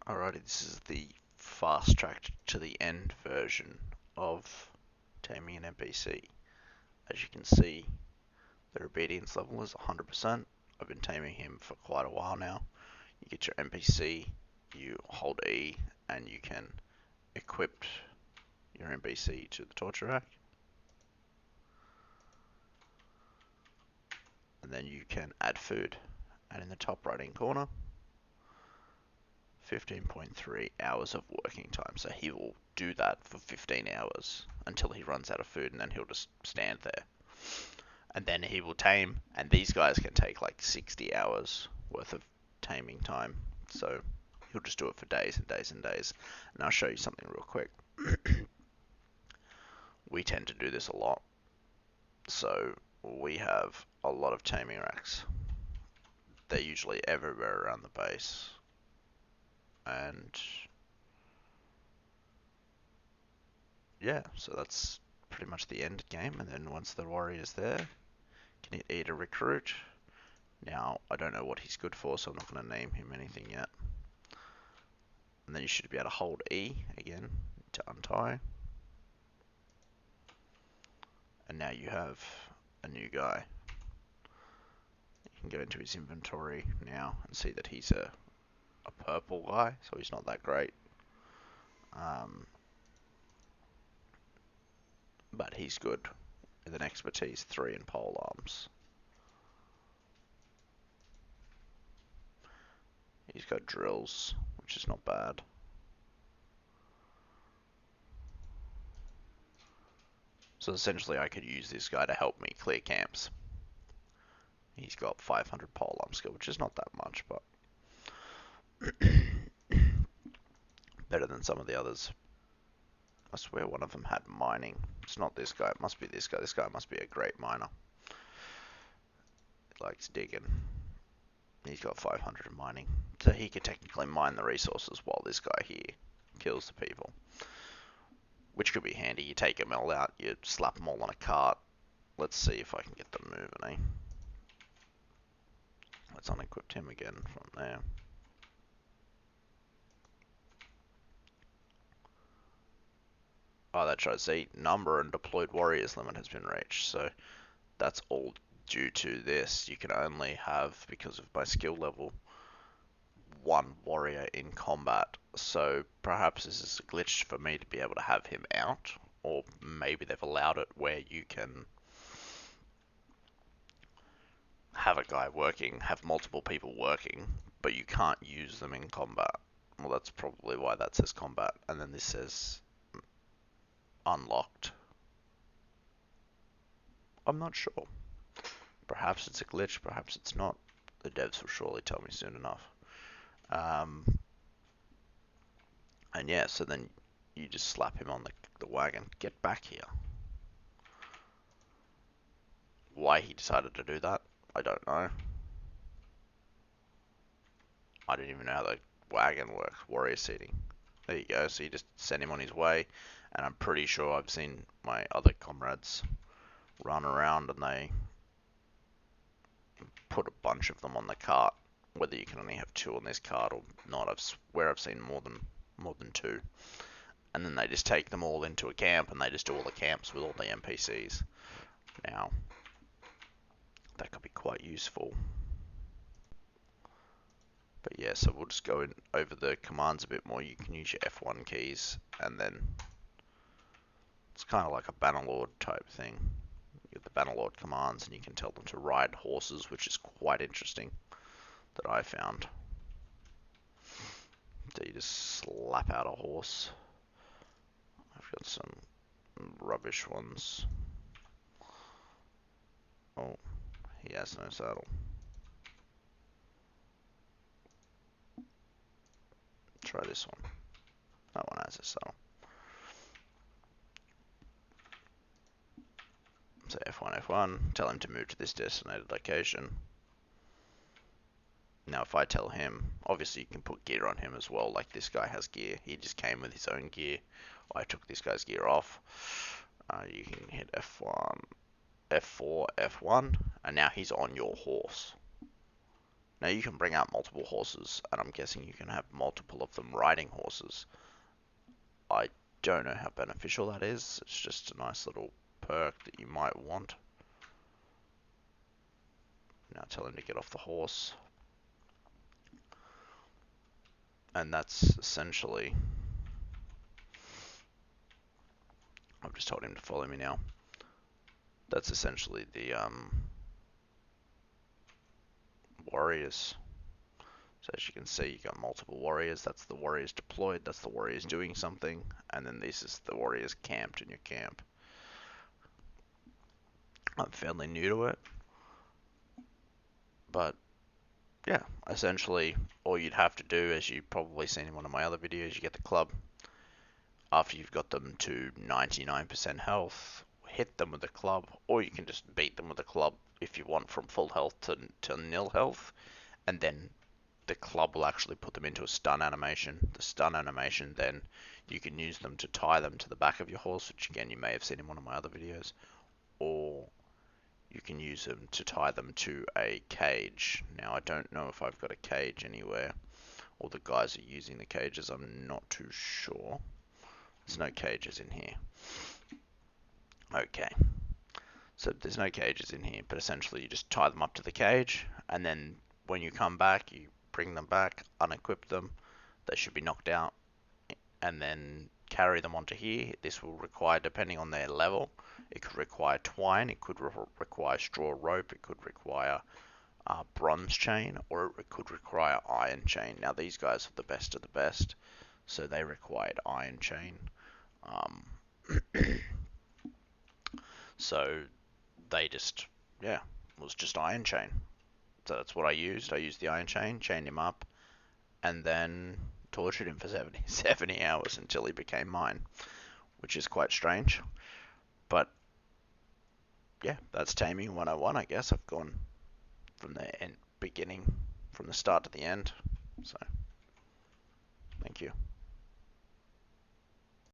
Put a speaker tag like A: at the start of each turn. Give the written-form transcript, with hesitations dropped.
A: Alrighty, this is the fast track to the end version of taming an NPC. As you can see, their obedience level is 100%. I've been taming him for quite a while now. You get your NPC, you hold E, and you can equip your NPC to the torture rack. And then you can add food. And in the top right hand corner, 15.3 hours of working time. So he will do that for 15 hours until he runs out of food, and then he'll just stand there. And then he will tame, and these guys can take like 60 hours worth of taming time. So he'll just do it for days and days and days. And I'll show you something real quick. We tend to do this a lot. So we have a lot of taming racks. They're usually everywhere around the base. And yeah, so that's pretty much the end game. And then once the warrior's there, you can hit E to recruit. Now, I don't know what he's good for, so I'm not going to name him anything yet. And then you should be able to hold E again to untie. And now you have a new guy. You can go into his inventory now and see that he's a purple guy, so he's not that great. But he's good with an expertise 3 in pole arms. He's got drills, which is not bad. So essentially I could use this guy to help me clear camps. He's got 500 pole arm skill, which is not that much, but better than some of the others. I swear one of them had mining. It's not this guy, it must be this guy. This guy must be a great miner. He likes digging. He's got 500 in mining. So he could technically mine the resources while this guy here kills the people. Which could be handy. You take them all out, you slap them all on a cart. Let's see if I can get them moving, eh? Let's unequip him again from there. Oh, that's right. See, number and deployed warriors limit has been reached. So that's all due to this. You can only have, because of my skill level, one warrior in combat. So perhaps this is a glitch for me to be able to have him out, or maybe they've allowed it where you can have a guy working, have multiple people working, but you can't use them in combat. Well, that's probably why that says combat, and then this says unlocked. I'm not sure. Perhaps it's a glitch, perhaps it's not. The devs will surely tell me soon enough. And yeah, so then you just slap him on the wagon. Get back here. Why he decided to do that, I don't know. I didn't even know how the wagon works. Warrior seating. There you go. So you just send him on his way. And I'm pretty sure I've seen my other comrades run around and they put a bunch of them on the cart. Whether you can only have 2 on this cart or not, I swear I've seen more than 2. And then they just take them all into a camp and they just do all the camps with all the NPCs. Now, that could be quite useful. But yeah, so we'll just go in over the commands a bit more. You can use your F1 keys, and then it's kind of like a Bannerlord type thing. You get the Bannerlord commands, and you can tell them to ride horses, which is quite interesting that I found. So you just slap out a horse. I've got some rubbish ones. Oh, he has no saddle. Try this one. That one has a saddle. So F1, F1, tell him to move to this designated location. Now if I tell him, obviously you can put gear on him as well, like this guy has gear. He just came with his own gear. I took this guy's gear off. You can hit F1, F4, F1, and now he's on your horse. Now you can bring out multiple horses, and I'm guessing you can have multiple of them riding horses. I don't know how beneficial that is. It's just a nice little perk that you might want. Now tell him to get off the horse. And that's essentially... I've just told him to follow me now. That's essentially the warriors. So as you can see, you got multiple warriors. That's the warriors deployed. That's the warriors doing something. And then this is the warriors camped in your camp. I'm fairly new to it. But yeah, essentially all you'd have to do, as you've probably seen in one of my other videos, you get the club. After you've got them to 99% health, hit them with the club, or you can just beat them with the club if you want from full health to nil health, and then the club will actually put them into a stun animation. The stun animation, then you can use them to tie them to the back of your horse, which again you may have seen in one of my other videos, or you can use them to tie them to a cage. Now I don't know if I've got a cage anywhere, or the guys are using the cages, I'm not too sure. There's no cages in here. Okay, so there's no cages in here, but essentially you just tie them up to the cage, and then when you come back, you bring them back, unequip them, they should be knocked out, and then carry them onto here. This will require, depending on their level, it could require twine, it could require straw rope, it could require bronze chain, or it could require iron chain. Now these guys are the best of the best, so they required iron chain. So they just, yeah, it was just iron chain. So that's what I used. I used the iron chain, chained him up, and then tortured him for 70 hours until he became mine, which is quite strange. But yeah, that's taming 101, I guess. I've gone from the beginning, from the start to the end. So, thank you.